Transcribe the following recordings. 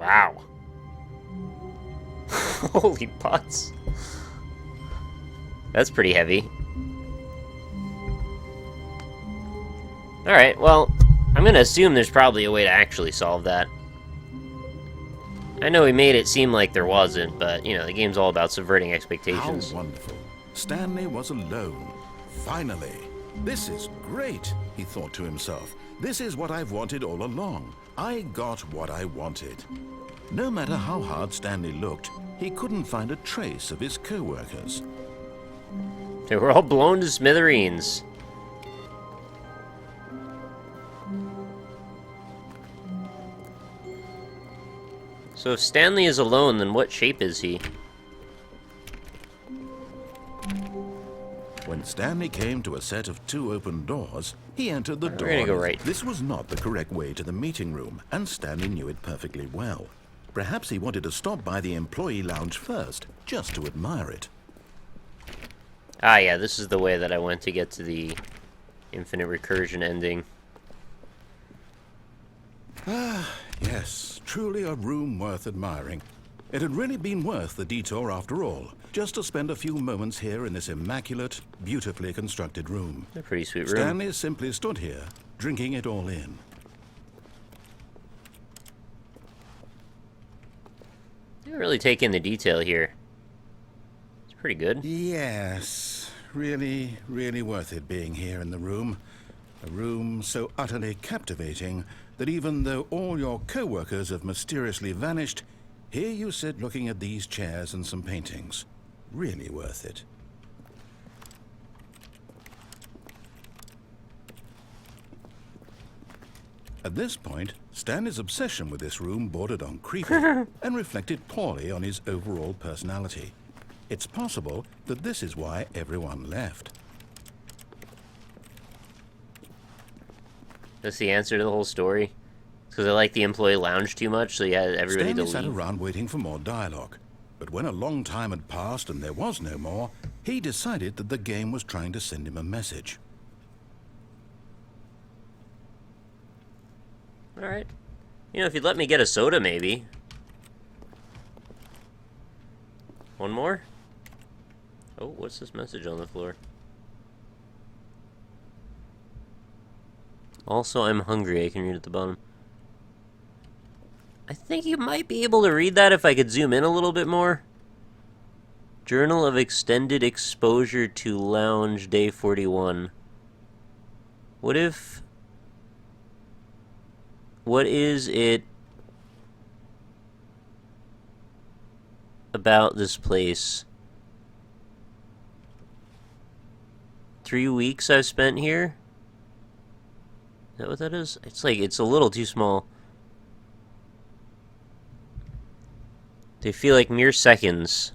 Wow. Holy butts. That's pretty heavy. Alright, well, I'm gonna assume there's probably a way to actually solve that. I know he made it seem like there wasn't, but, you know, the game's all about subverting expectations. How wonderful. Stanley was alone. Finally. This is great, he thought to himself. This is what I've wanted all along. I got what I wanted. No matter how hard Stanley looked, he couldn't find a trace of his co-workers. They were all blown to smithereens. So if Stanley is alone, then what shape is he? When Stanley came to a set of 2 open doors, he entered the door. We're gonna go right. This was not the correct way to the meeting room, and Stanley knew it perfectly well. Perhaps he wanted to stop by the employee lounge first, just to admire it. Ah, yeah, this is the way that I went to get to the infinite recursion ending. Yes, truly a room worth admiring. It had really been worth the detour after all, just to spend a few moments here in this immaculate, beautifully constructed room. A pretty sweet room. Stanley simply stood here, drinking it all in. They really take in the detail here. It's pretty good. Yes, really, really worth it being here in the room. A room so utterly captivating that even though all your co-workers have mysteriously vanished, here you sit looking at these chairs and some paintings. Really worth it. At this point, Stanley's obsession with this room bordered on creepy and reflected poorly on his overall personality. It's possible that this is why everyone left. That's the answer to the whole story. Because I like the employee lounge too much, so yeah, everybody Stanley to sat leave. around waiting for more dialogue. But when a long time had passed and there was no more, he decided that the game was trying to send him a message. Alright. You know, if you'd let me get a soda, maybe. One more? Oh, what's this message on the floor? Also, I'm hungry. I can read at the bottom. I think you might be able to read that if I could zoom in a little bit more. Journal of Extended Exposure to Lounge, Day 41. What if... What is it about this place? 3 weeks I've spent here? Is that what that is? It's like, it's a little too small. They feel like mere seconds.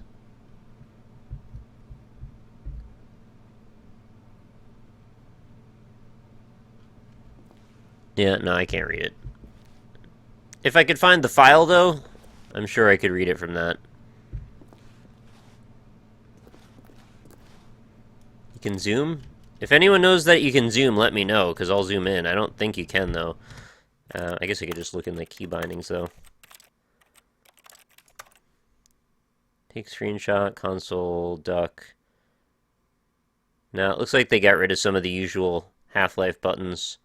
Yeah, no, I can't read it. If I could find the file, though, I'm sure I could read it from that. You can zoom? If anyone knows that you can zoom, let me know, because I'll zoom in. I don't think you can, though. I guess I could just look in the key bindings, though. Take screenshot, console, duck. Now, it looks like they got rid of some of the usual Half-Life buttons.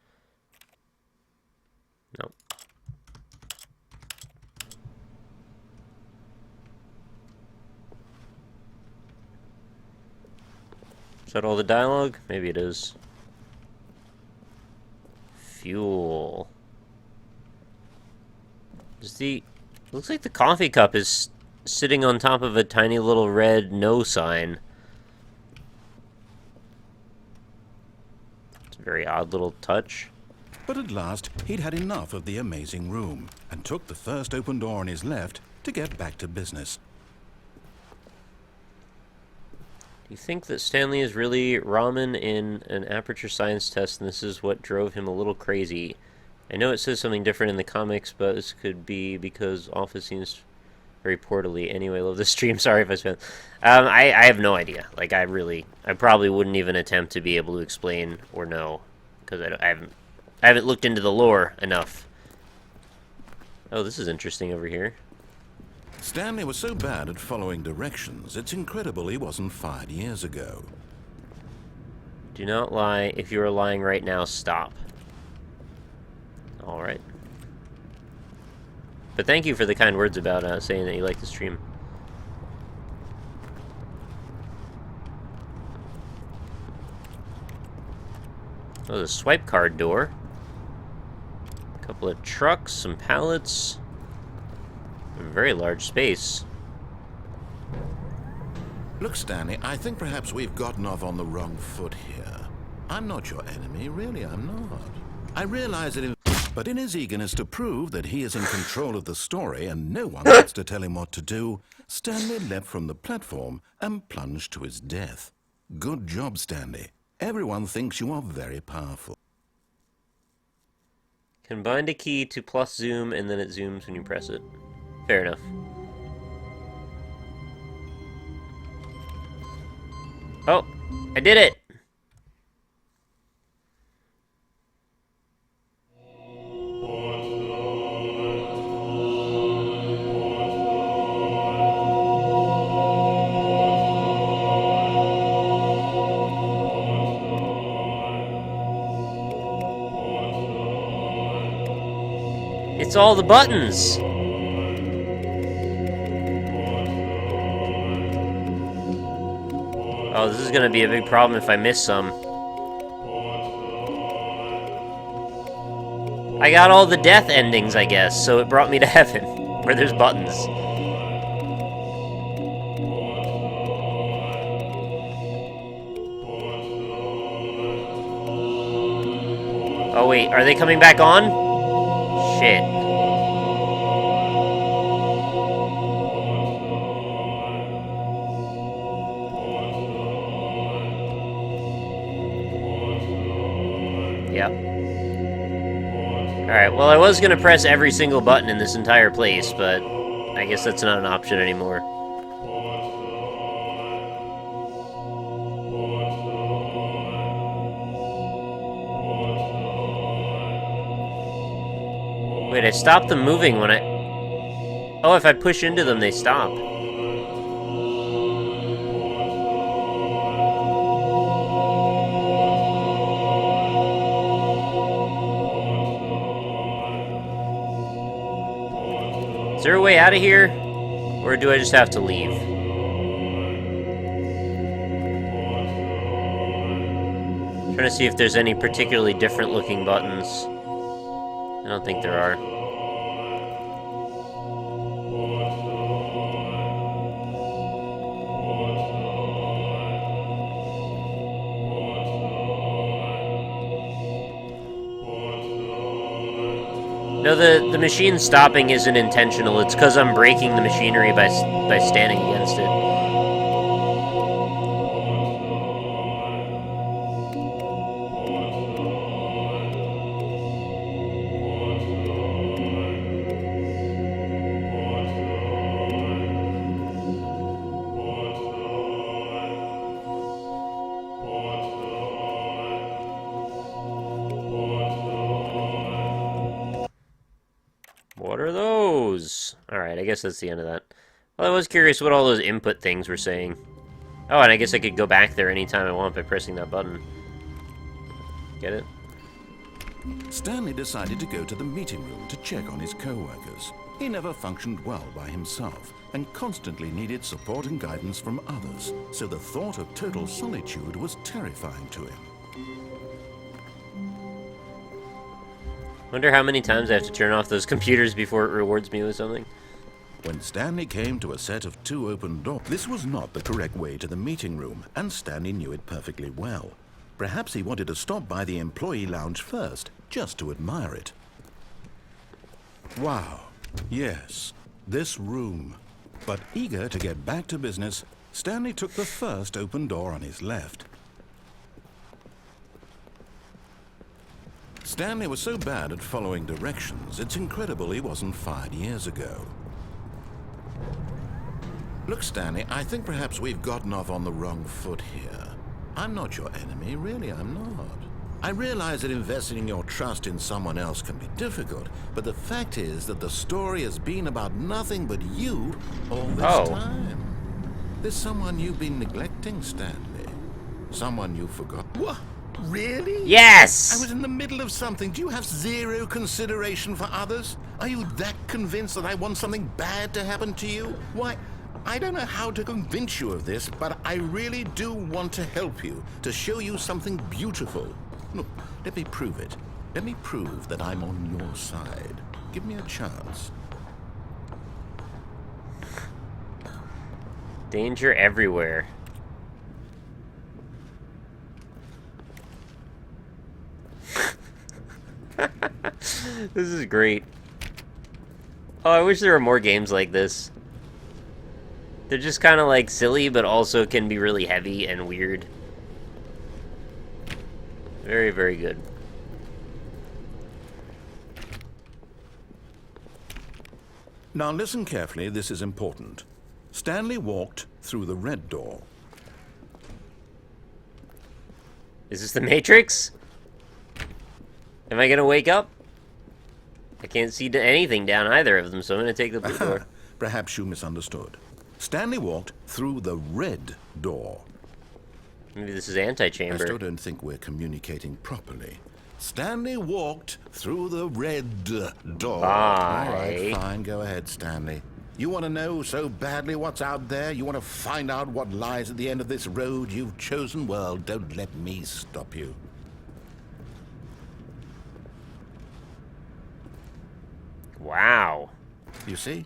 Nope. Is that all the dialogue? Maybe it is. Fuel. Looks like the coffee cup is sitting on top of a tiny little red no sign. It's a very odd little touch. But at last, he'd had enough of the amazing room, and took the first open door on his left to get back to business. Do you think that Stanley is really ramen in an aperture science test, and this is what drove him a little crazy? I know it says something different in the comics, but this could be because Office seems very poorly. Anyway, love the stream. Sorry if I spent... I have no idea. Like, I probably wouldn't even attempt to be able to explain or know, because I haven't looked into the lore enough. Oh, this is interesting over here. Stanley was so bad at following directions, it's incredible he wasn't fired years ago. Do not lie. If you are lying right now, stop. Alright. But thank you for the kind words about saying that you like the stream. Oh, there's a swipe card door. A couple of trucks, some pallets. A very large space. Look, Stanley, I think perhaps we've gotten off on the wrong foot here. I'm not your enemy, really, I'm not. I realize that but in his eagerness to prove that he is in control of the story and no one gets to tell him what to do, Stanley leapt from the platform and plunged to his death. Good job, Stanley. Everyone thinks you are very powerful. Can bind a key to plus zoom and then it zooms when you press it. Fair enough. Oh, I did it! It's all the buttons! Oh, this is gonna be a big problem if I miss some. I got all the death endings, I guess, so it brought me to heaven, where there's buttons. Oh wait, are they coming back on? Shit. Yep. Alright, well I was gonna press every single button in this entire place, but I guess that's not an option anymore. Wait, I stopped them moving when I... Oh, if I push into them, they stop. Is there a way out of here? Or do I just have to leave? I'm trying to see if there's any particularly different looking buttons. I don't think there are. No, the machine stopping isn't intentional. It's because I'm breaking the machinery by standing against it. What are those? Alright, I guess that's the end of that. Well, I was curious what all those input things were saying. Oh, and I guess I could go back there anytime I want by pressing that button. Get it? Stanley decided to go to the meeting room to check on his co-workers. He never functioned well by himself and constantly needed support and guidance from others, so the thought of total solitude was terrifying to him. Wonder how many times I have to turn off those computers before it rewards me with something. When Stanley came to a set of 2 open doors, this was not the correct way to the meeting room, and Stanley knew it perfectly well. Perhaps he wanted to stop by the employee lounge first, just to admire it. Wow, yes, this room. But eager to get back to business, Stanley took the first open door on his left. Stanley was so bad at following directions, it's incredible he wasn't fired years ago. Look, Stanley, I think perhaps we've gotten off on the wrong foot here. I'm not your enemy, really, I'm not. I realize that investing your trust in someone else can be difficult, but the fact is that the story has been about nothing but you all this Oh. time. There's someone you've been neglecting, Stanley. Someone you forgot. What? Really? I Yes! was in the middle of something. Do you have zero consideration for others? Are you that convinced that I want something bad to happen to you? Why, I don't know how to convince you of this, but I really do want to help you, to show you something beautiful. Look, let me prove it. Let me prove that I'm on your side. Give me a chance. Danger everywhere. This is great. Oh, I wish there were more games like this. They're just kind of like silly, but also can be really heavy and weird. Very, very good. Now listen carefully, this is important. Stanley walked through the red door. Is this the Matrix? Am I gonna wake up? I can't see anything down either of them, so I'm gonna take the blue door. Perhaps you misunderstood. Stanley walked through the red door. Maybe this is I antechamber. still don't think we're communicating properly. Stanley walked through the red door. Bye. All right, fine. Go ahead, Stanley. You want to know so badly what's out there? You want to find out what lies at the end of this road you've chosen? Well, don't let me stop you. Wow. You see?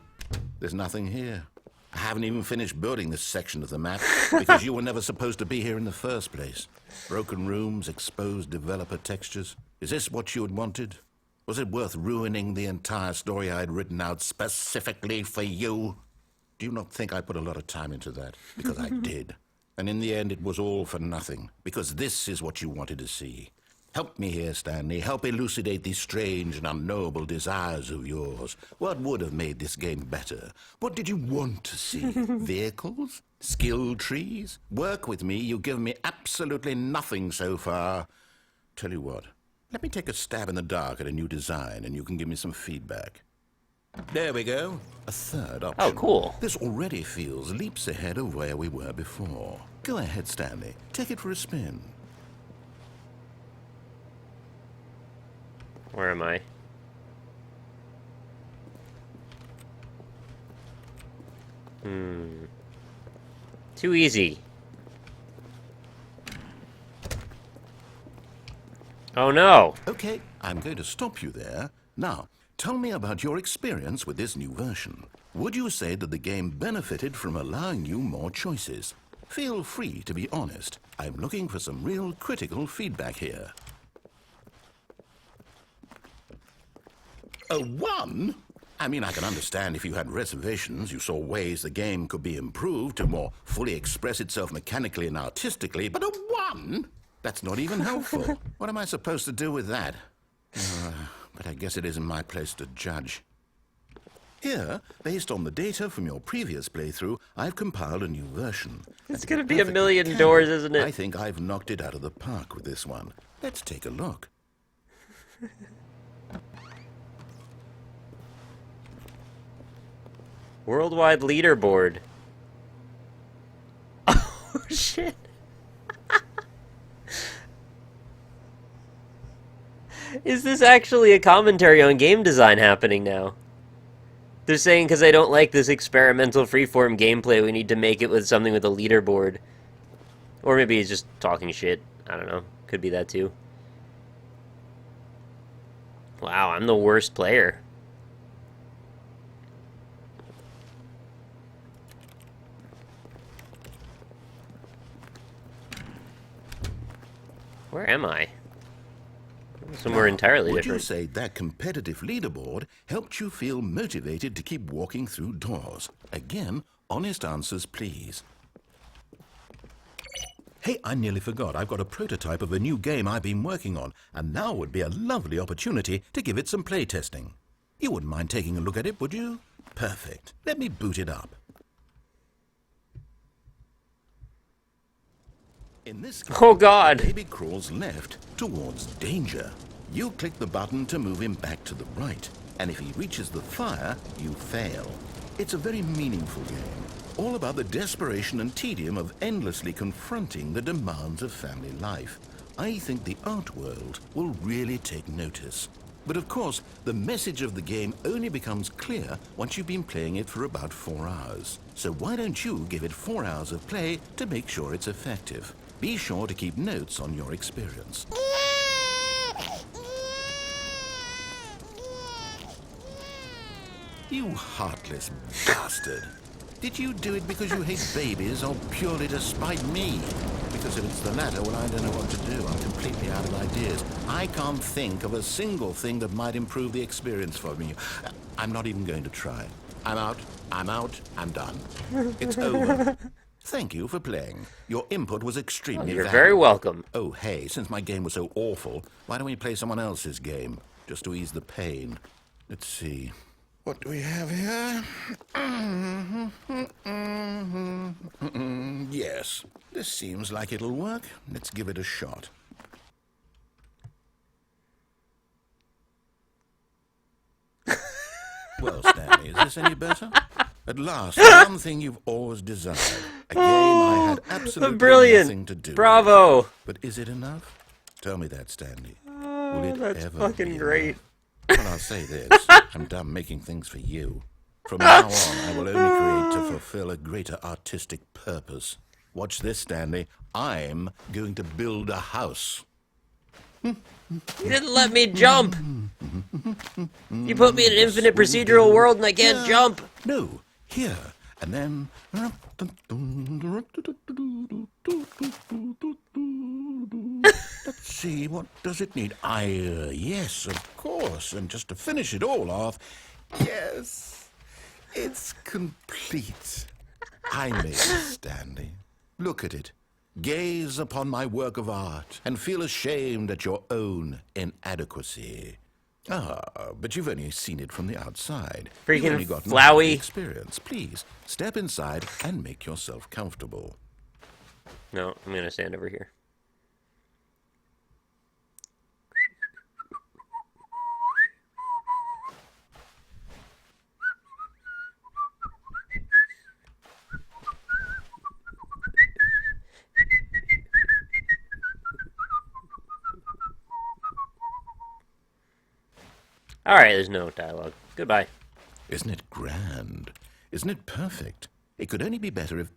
There's nothing here. I haven't even finished building this section of the map because you were never supposed to be here in the first place. Broken rooms, exposed developer textures. Is this what you had wanted? Was it worth ruining the entire story I had written out specifically for you? Do you not think I put a lot of time into that? Because I did. And in the end, it was all for nothing. Because this is what you wanted to see. Help me here, Stanley. Help elucidate these strange and unknowable desires of yours. What would have made this game better? What did you want to see? Vehicles? Skill trees? Work with me. You've given me absolutely nothing so far. Tell you what. Let me take a stab in the dark at a new design, and you can give me some feedback. There we go. A third option. Oh, cool. This already feels leaps ahead of where we were before. Go ahead, Stanley. Take it for a spin. Where am I? Too easy. Oh no! Okay, I'm going to stop you there. Now, tell me about your experience with this new version. Would you say that the game benefited from allowing you more choices? Feel free to be honest. I'm looking for some real critical feedback here. A 1? I mean, I can understand if you had reservations, you saw ways the game could be improved to more fully express itself mechanically and artistically, but a 1? That's not even helpful. What am I supposed to do with that? But I guess it isn't my place to judge. Here, based on the data from your previous playthrough, I've compiled a new version. It's gonna be a million doors, isn't it? I think I've knocked it out of the park with this one. Let's take a look. Worldwide leaderboard. Oh, shit. Is this actually a commentary on game design happening now? They're saying because I don't like this experimental freeform gameplay, we need to make it with something with a leaderboard. Or maybe he's just talking shit. I don't know. Could be that too. Wow, I'm the worst player. Where am I? Somewhere entirely Would different. you say that competitive leaderboard helped you feel motivated to keep walking through doors? Again, honest answers, please. Hey, I nearly forgot. I've got a prototype of a new game I've been working on, and now would be a lovely opportunity to give it some playtesting. You wouldn't mind taking a look at it, would you? Perfect. Let me boot it up. In this game, Oh God. the baby crawls left towards danger. You click the button to move him back to the right, and if he reaches the fire, you fail. It's a very meaningful game, all about the desperation and tedium of endlessly confronting the demands of family life. I think the art world will really take notice. But of course, the message of the game only becomes clear once you've been playing it for about 4 hours. So why don't you give it 4 hours of play to make sure it's effective? Be sure to keep notes on your experience. You heartless bastard. Did you do it because you hate babies or purely to spite me? Because if it's the latter, well, I don't know what to do. I'm completely out of ideas. I can't think of a single thing that might improve the experience for me. I'm not even going to try. I'm out. I'm done. It's over. Thank you for playing. Your input was extremely You're valuable. very welcome. Oh, hey, since my game was so awful, why don't we play someone else's game? Just to ease the pain. Let's see. What do we have here? Yes, this seems like it'll work. Let's give it a shot. Well, Stanley, is this any better? At last, the one thing you've always desired. A game I had absolutely Brilliant. nothing to do with. Bravo. But is it enough? Tell me that, Stanley. Will it That's ever fucking be great. enough? Well, I'll say this. I'm done making things for you. From now on, I will only create to fulfill a greater artistic purpose. Watch this, Stanley. I'm going to build a house. You didn't let me jump. You put me in an infinite procedural world and I can't jump. No, here. And then... Let's see, what does it need? Yes, of course. And just to finish it all off, yes, it's complete. I made it, Stanley. Look at it. Gaze upon my work of art and feel ashamed at your own inadequacy. Ah, but you've only seen it from the outside. You've Freaking only gotten flowy. the experience. Please, step inside and make yourself comfortable. No, I'm gonna stand over here. Alright, there's no dialogue. Goodbye. Isn't it grand? Isn't it perfect? It could only be better if...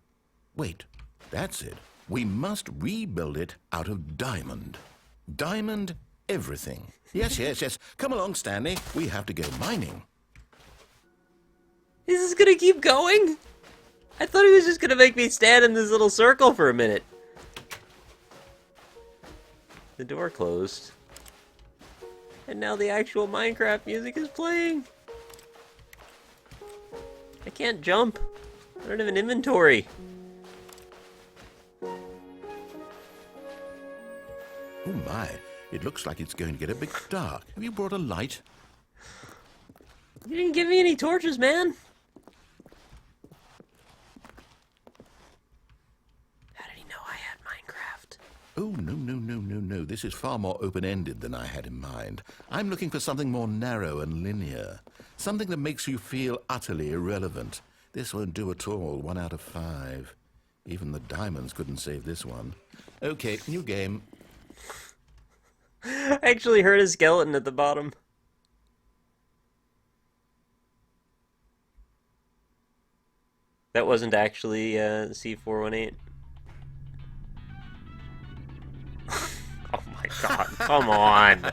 Wait, that's it. We must rebuild it out of diamond. Diamond everything. Yes. Come along, Stanley. We have to go mining. Is this gonna keep going? I thought he was just gonna make me stand in this little circle for a minute. The door closed. And now the actual Minecraft music is playing. I can't jump. I don't have an inventory. Oh my, it looks like it's going to get a bit dark. Have you brought a light? You didn't give me any torches, man. How did he know I had Minecraft? Oh, no. This is far more open-ended than I had in mind. I'm looking for something more narrow and linear. Something that makes you feel utterly irrelevant. This won't do at all. 1 out of 5. Even the diamonds couldn't save this one. Okay, new game. I actually heard a skeleton at the bottom. That wasn't actually C418. Oh my god, come on.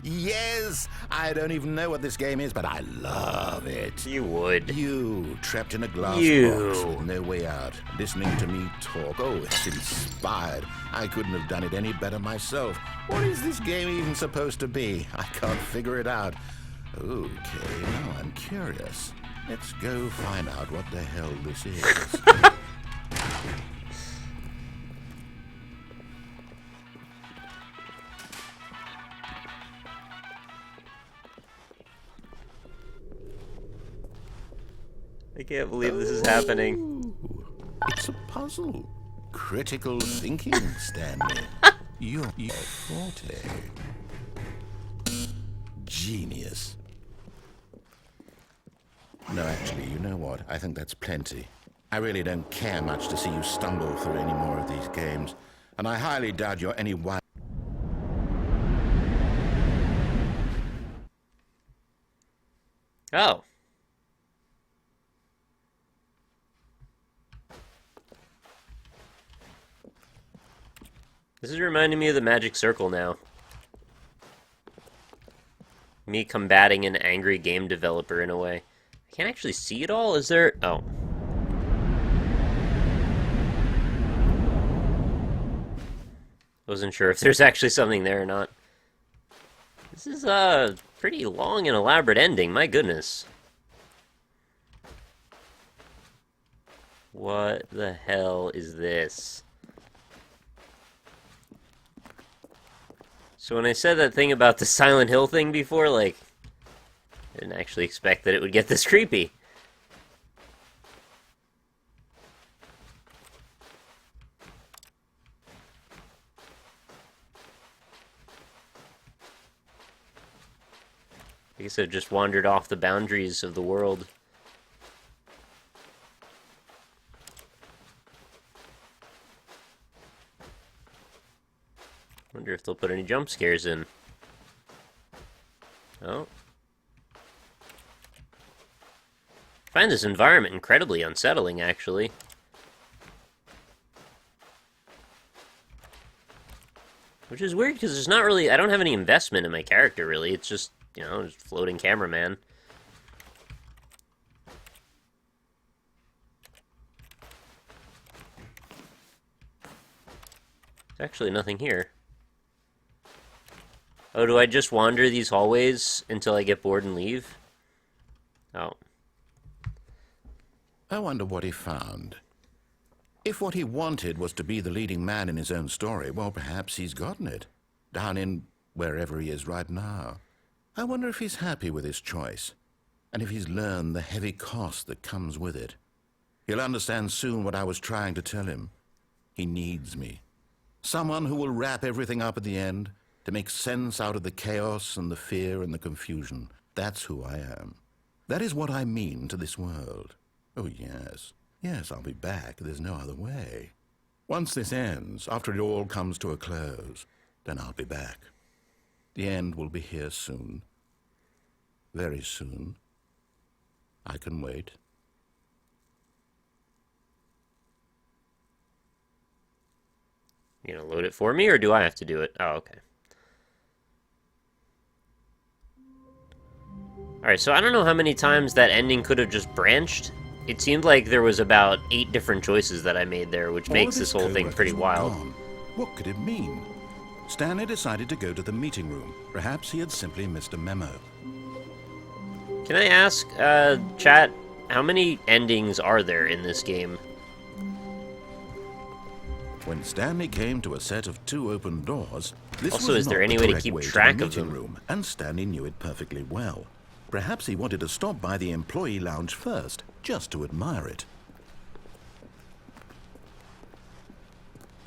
Yes! I don't even know what this game is, but I love it. You would. You, trapped in a glass You. box with no way out, listening to me talk. Oh, it's inspired. I couldn't have done it any better myself. What is this game even supposed to be? I can't figure it out. Okay, now I'm curious. Let's go find out what the hell this is. I can't believe this is happening. Ooh, it's a puzzle. critical thinking, Stanley. Your forte. Genius. No, actually, you know what? I think that's plenty. I really don't care much to see you stumble through any more of these games, and I highly doubt you're any wise. Oh. This is reminding me of the Magic Circle now. Me combating an angry game developer in a way. I can't actually see it all. Is there... Oh. Wasn't sure if there's actually something there or not. This is a pretty long and elaborate ending, my goodness. What the hell is this? So when I said that thing about the Silent Hill thing before, like, I didn't actually expect that it would get this creepy. I guess I've just wandered off the boundaries of the world. Wonder if they'll put any jump scares in. Oh. I find this environment incredibly unsettling, actually. Which is weird, because there's not really... I don't have any investment in my character, really. It's just, you know, just floating cameraman. There's actually nothing here. Oh, do I just wander these hallways until I get bored and leave? Oh. I wonder what he found. If what he wanted was to be the leading man in his own story, well, perhaps he's gotten it. Down in wherever he is right now. I wonder if he's happy with his choice, and if he's learned the heavy cost that comes with it. He'll understand soon what I was trying to tell him. He needs me. Someone who will wrap everything up at the end, to make sense out of the chaos and the fear and the confusion. That's who I am. That is what I mean to this world. Oh, yes. Yes, I'll be back. There's no other way. Once this ends, after it all comes to a close, then I'll be back. The end will be here soon. Very soon. I can wait. You gonna load it for me, or do I have to do it? Oh, okay. Alright, so I don't know how many times that ending could have just branched. It seemed like there was about 8 different choices that I made there, which makes this whole thing pretty wild. What could it mean? Stanley decided to go to the meeting room. Perhaps he had simply missed a memo. Can I ask, chat, how many endings are there in this game? When Stanley came to a set of 2 open doors, this Also, was is there not any the way to correct keep way track the of meeting them? room, and Stanley knew it perfectly well. Perhaps he wanted to stop by the employee lounge first, just to admire it.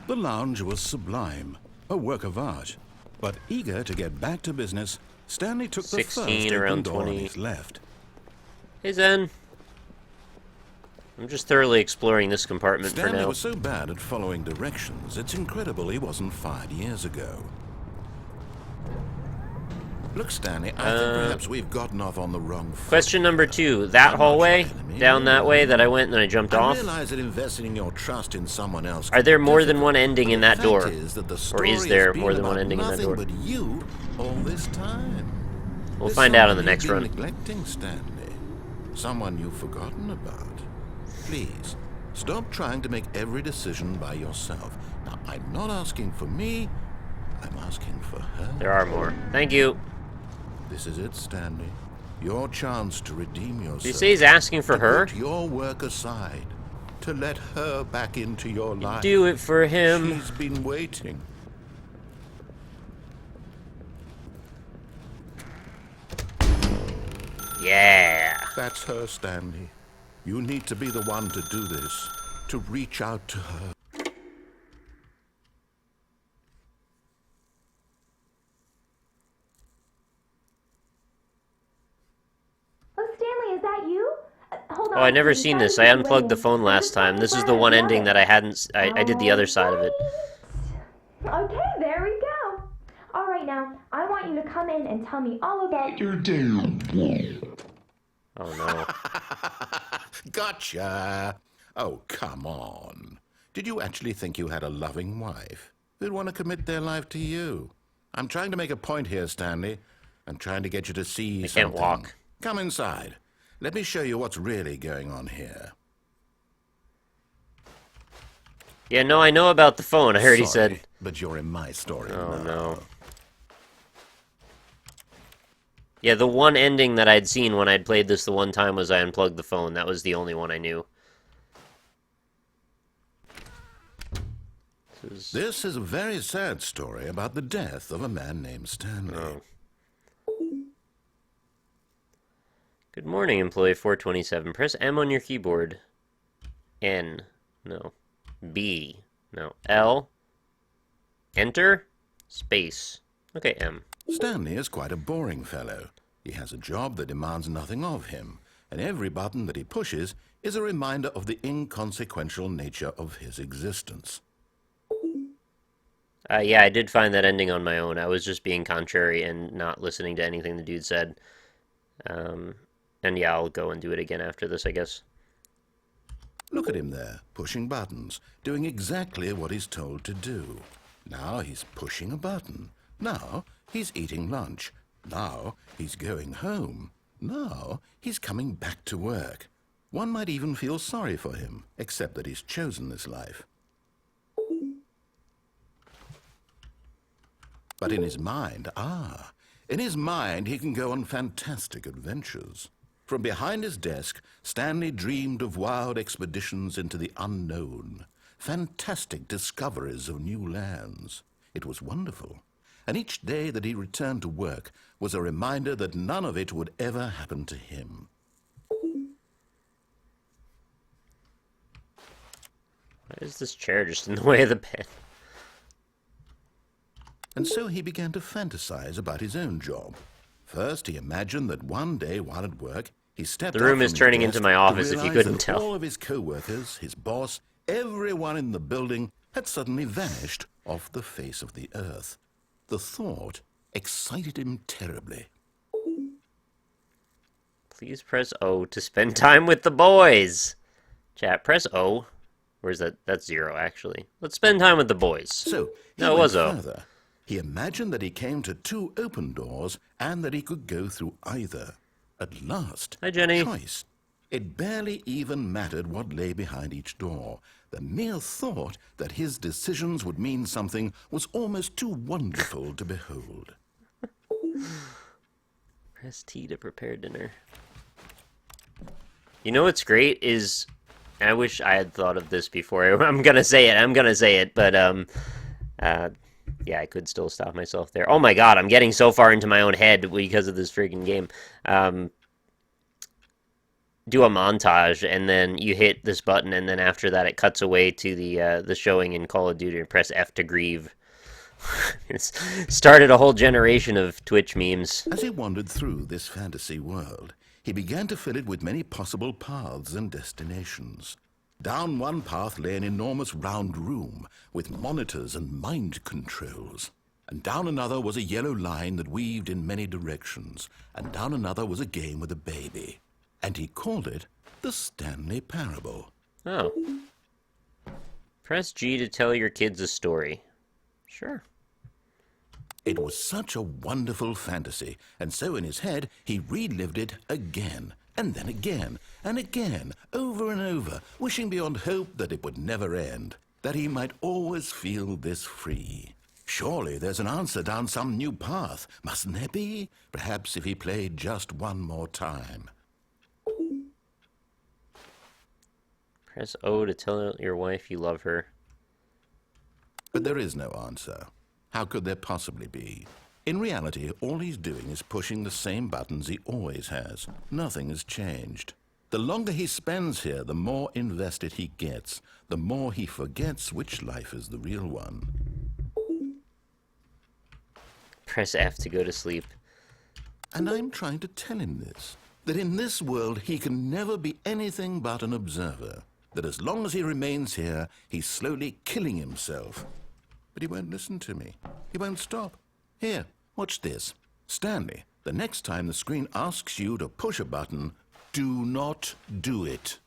The lounge was sublime, a work of art. But eager to get back to business, Stanley took the 16, first open around door on 20. his left. Hey, Zen. I'm just thoroughly exploring this compartment for Stanley now. was so bad at following directions, it's incredible he wasn't fired years ago. Look, Stanley, I think perhaps we've gotten off on the wrong foot. Question number 2. That hallway, down that way that I went and then I jumped I off. realize that investing your trust in someone else Are there can be more than difficult, one ending in but that the door? fact is that the Or story is there has been more than one about ending in that nothing door? but you all this time. We'll There's find out in the someone next you've been run. neglecting, Stanley. Someone you've forgotten about. Please, stop trying to make every decision by yourself. Now, I'm not asking for me, I'm asking for her. There are more. Thank you. This is it, Stanley. Your chance to redeem yourself. Did he say he's asking for to her? Put your work aside. To let her back into your life. Do it for him. She's been waiting. Yeah. That's her, Stanley. You need to be the one to do this. To reach out to her. that you? Hold Oh, I on, never please. seen Sorry to this. I keep you unplugged the waiting. phone I'm last just time. waiting This for is her the to one get ending that I it. hadn't... I did the other side of it. Okay, there we go. All right, now, I want you to come in and tell me all about your day. Oh, no. Gotcha! Oh, come on. Did you actually think you had a loving wife who'd want to commit their life to you? I'm trying to make a point here, Stanley. I'm trying to get you to see I can't something. walk. Come inside. Let me show you what's really going on here. Yeah, no, I know about the phone. I heard he Sorry, said... but you're in my story Oh, now. no. Yeah, the one ending that I'd seen when I'd played this the one time was I unplugged the phone. That was the only one I knew. This is a very sad story about the death of a man named Stanley. Oh. Good morning, employee 427. Press M on your keyboard. N. No. B. No. L. Enter. Space. Okay, M. Stanley is quite a boring fellow. He has a job that demands nothing of him, and every button that he pushes is a reminder of the inconsequential nature of his existence. Yeah, I did find that ending on my own. I was just being contrary and not listening to anything the dude said. And yeah, I'll go and do it again after this, I guess. Look at him there, pushing buttons, doing exactly what he's told to do. Now he's pushing a button. Now he's eating lunch. Now he's going home. Now he's coming back to work. One might even feel sorry for him, except that he's chosen this life. But in his mind, in his mind he can go on fantastic adventures. From behind his desk, Stanley dreamed of wild expeditions into the unknown, fantastic discoveries of new lands. It was wonderful, and each day that he returned to work was a reminder that none of it would ever happen to him. Why is this chair just in the way of the bed? And so he began to fantasize about his own job. First, he imagined that one day while at work, he stepped The room out is from his turning desk into my to office, if you realize couldn't that tell. all of his co-workers, his boss, everyone in the building had suddenly vanished off the face of the earth. The thought excited him terribly. Please press O to spend time with the boys. Chat, press O. Where's that? That's 0, actually. Let's spend time with the boys. So he No, it went was O. further. He imagined that he came to 2 open doors and that he could go through either. At last, Hi, Jenny. choice. It barely even mattered what lay behind each door. The mere thought that his decisions would mean something was almost too wonderful to behold. Press T to prepare dinner. You know what's great is... I wish I had thought of this before. I'm gonna say it, but, yeah, I could still stop myself there. Oh my god, I'm getting so far into my own head because of this freaking game. Do a montage, and then you hit this button, and then after that it cuts away to the showing in Call of Duty, and press F to grieve. It's started a whole generation of Twitch memes. As he wandered through this fantasy world, he began to fill it with many possible paths and destinations. Down one path lay an enormous round room with monitors and mind controls. And down another was a yellow line that weaved in many directions. And down another was a game with a baby. And he called it the Stanley Parable. Oh. Press G to tell your kids a story. Sure. It was such a wonderful fantasy, and so in his head he relived it again, and then again, and again, over and over, wishing beyond hope that it would never end, that he might always feel this free. Surely there's an answer down some new path, mustn't there be? Perhaps if he played just one more time. Press O to tell your wife you love her. But there is no answer. How could there possibly be? In reality, all he's doing is pushing the same buttons he always has. Nothing has changed. The longer he spends here, the more invested he gets, the more he forgets which life is the real one. Press F to go to sleep. And I'm trying to tell him this. that in this world he can never be anything but an observer, that as long as he remains here, he's slowly killing himself. But he won't listen to me. He won't stop. Here, watch this. Stanley, the next time the screen asks you to push a button, do not do it.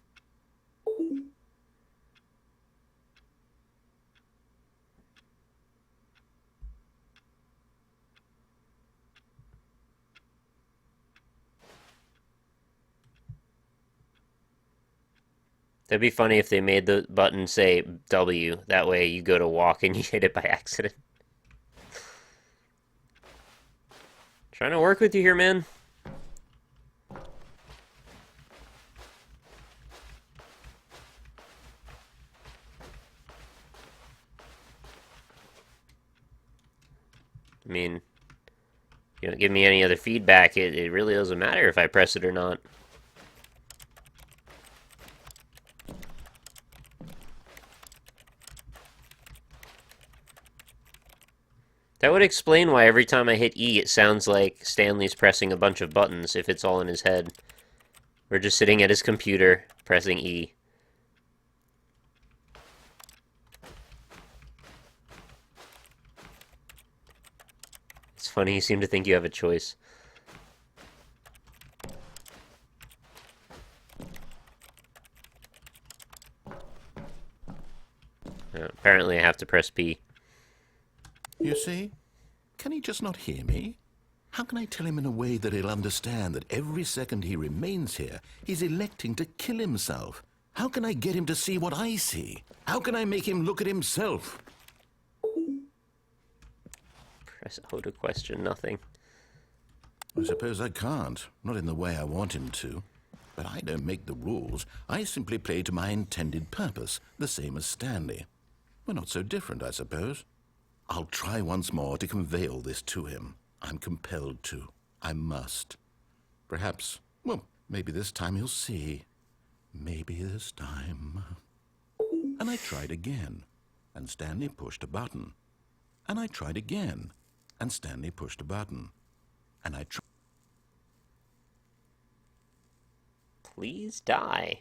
That'd be funny if they made the button say W. That way you go to walk and you hit it by accident. Trying to work with you here, man. I mean, you don't give me any other feedback. It really doesn't matter if I press it or not. That would explain why every time I hit E, it sounds like Stanley's pressing a bunch of buttons if it's all in his head. We're just sitting at his computer, pressing E. It's funny, you seem to think you have a choice. Apparently I have to press P. You see? Can he just not hear me? How can I tell him in a way that he'll understand that every second he remains here, he's electing to kill himself? How can I get him to see what I see? How can I make him look at himself? Press O to question nothing. I suppose I can't, not in the way I want him to. But I don't make the rules. I simply play to my intended purpose, the same as Stanley. We're not so different, I suppose. I'll try once more to convey all this to him. I'm compelled to. I must. Perhaps, well, maybe this time he'll see. Maybe this time. And I tried again, and Stanley pushed a button. And I tried again, and Stanley pushed a button. And I tried. Please die.